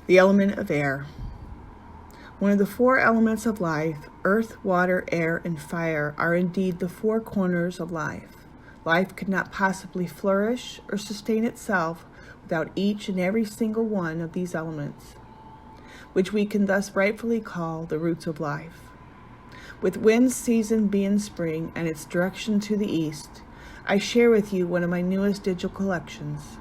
The element of air. One of the four elements of life, earth, water, air, and fire, are indeed the four corners of life. Life could not possibly flourish or sustain itself without each and every single one of these elements, which we can thus rightfully call the roots of life. With wind's season being spring and its direction to the east, I share with you one of my newest digital collections.